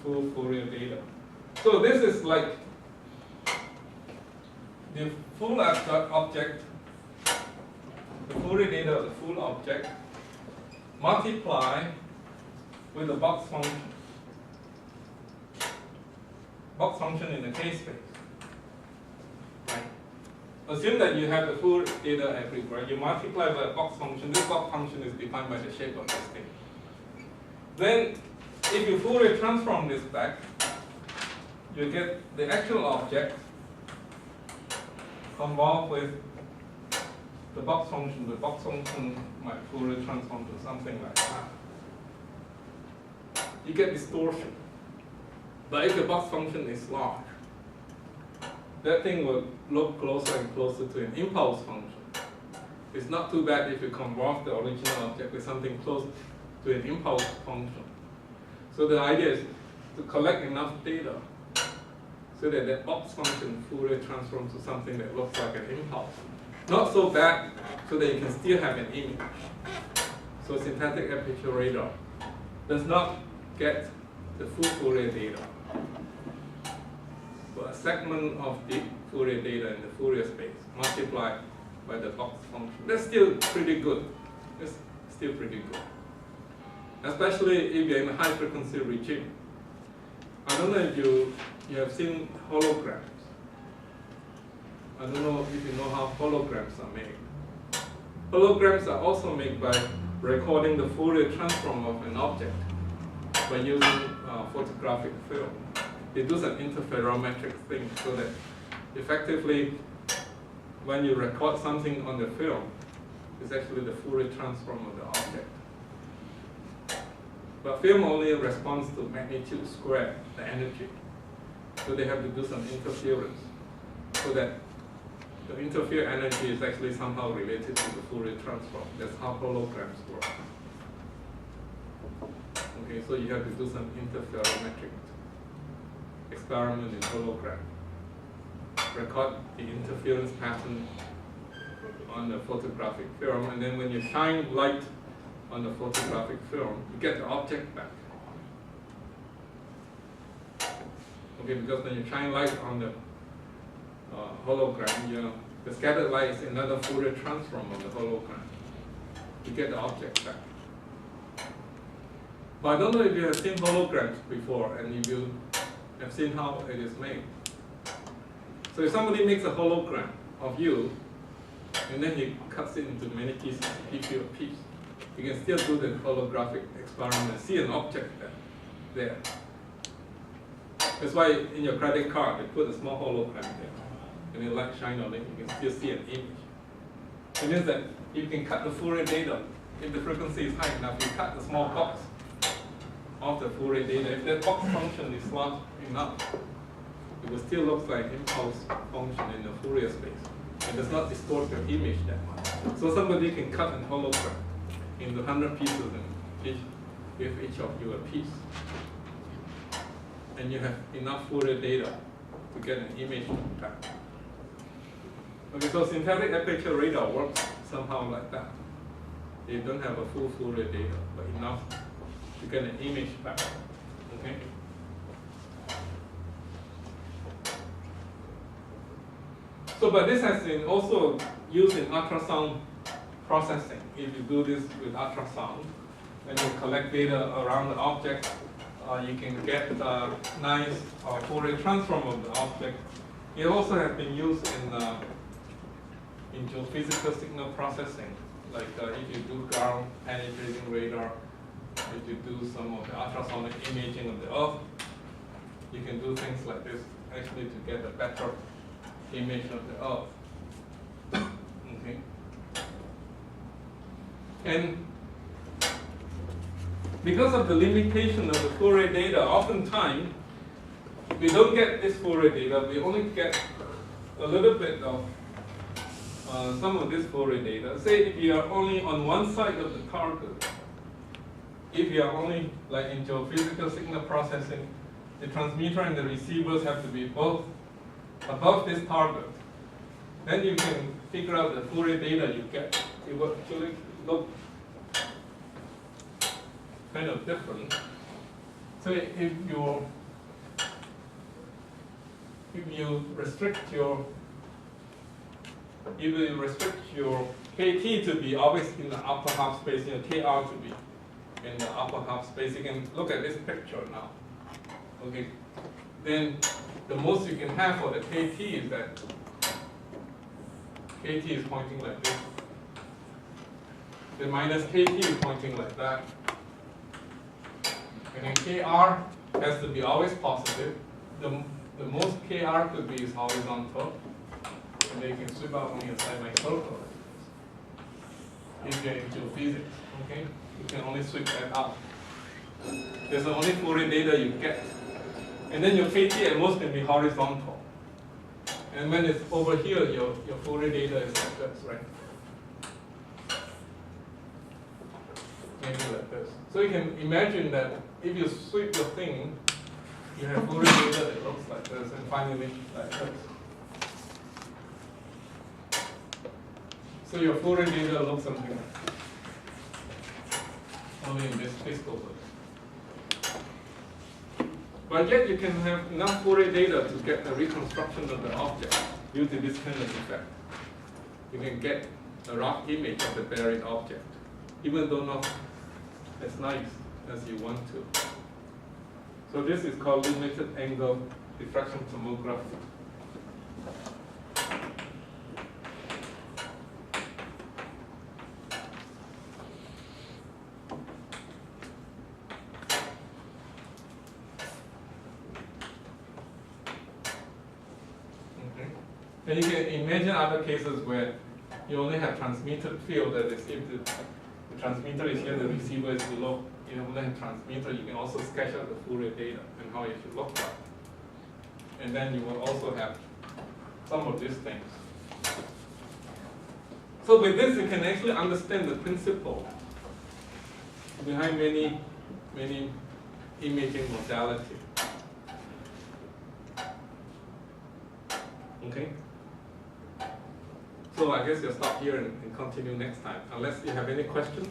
full Fourier data. So this is like the full object, the Fourier data of the full object, multiply with the box function. Box function in the K-space. Right? Assume that you have the full data everywhere. You multiply by a box function. This box function is defined by the shape of this thing. Then, if you Fourier transform this back, you get the actual object convolved with the box function. The box function might Fourier transform to something like that. You get distortion. But if the box function is large, that thing will look closer and closer to an impulse function. It's not too bad if you convolve the original object with something close to an impulse function. So the idea is to collect enough data so that that box function Fourier transforms to something that looks like an impulse. Not so bad so that you can still have an image. So syntactic aperture radar does not get the full Fourier data, but a segment of the Fourier data in the Fourier space multiplied by the box function. That's still pretty good. It's still pretty good. Especially if you're in a high frequency regime. I don't know if you have seen holograms. I don't know if you know how holograms are made. Holograms are also made by recording the Fourier transform of an object by using photographic film. They do some interferometric thing so that effectively when you record something on the film, it's actually the Fourier transform of the object. But film only responds to magnitude squared, the energy. So they have to do some interference so that the interfere energy is actually somehow related to the Fourier transform. That's how holograms work. Okay, so you have to do some interferometric experiment in hologram. Record the interference pattern on the photographic film, and then when you shine light on the photographic film, you get the object back. Okay, because when you shine light on the hologram, the scattered light is another Fourier transform of the hologram. You get the object back. But I don't know if you have seen holograms before, and if you have seen how it is made. So if somebody makes a hologram of you, and then he cuts it into many pieces, he gives you a piece, you can still do the holographic experiment, see an object there. That's why in your credit card, they put a small hologram there. And the light shine on it, you can still see an image. It means that you can cut the Fourier data. If the frequency is high enough, you cut the small box of the Fourier data. If that box function is large enough, it will still look like impulse function in the Fourier space. It does not distort your image that much. So somebody can cut an hologram into 100 pieces and give each of you a piece. And you have enough Fourier data to get an image back. Okay, so syntactic aperture radar works somehow like that. You don't have a full Fourier data, but enough to get an image back. Okay? So, but this has been also used in ultrasound processing. If you do this with ultrasound, when you collect data around the object, you can get a nice Fourier transform of the object. It also has been used in geophysical signal processing, like if you do ground penetrating radar, if you do some of the ultrasonic imaging of the Earth, you can do things like this actually to get a better image of the Earth. Okay. And because of the limitation of the Fourier data, oftentimes we don't get this Fourier data, we only get a little bit of some of this Fourier data. Say if you are only on one side of the target, if you are only like in geophysical signal processing, the transmitter and the receivers have to be both above this target. Then you can figure out the Fourier data you get. It will actually look kind of different So if you restrict your KT to be always in the upper half space, your KR to be in the upper half space, you can look at this picture now. Okay, then the most you can have for the KT is that KT is pointing like this. The minus KT is pointing like that. And then KR has to be always positive. The most KR could be is horizontal. And then you can sweep out only a semicircle. If you're into physics, okay? You can only sweep that out. There's the only Fourier data you get. And then your KT at most can be horizontal. And when it's over here, your Fourier data is like this, right? Maybe like this. So you can imagine that if you sweep your thing, you have Fourier data that looks like this, and finally like this. So your Fourier data looks something like this. Only in this physical world. But yet you can have enough Fourier data to get a reconstruction of the object due to this kind of effect. You can get a rough image of the buried object, even though not as nice as you want to. So this is called limited angle diffraction tomography. And you can imagine other cases where you only have transmitted field, that is, if the transmitter is here, the receiver is below, you only have transmitter, you can also sketch out the Fourier data and how it should look like. And then you will also have some of these things. So with this, you can actually understand the principle behind many imaging modalities. Okay? So I guess you'll stop here and continue next time, unless you have any questions.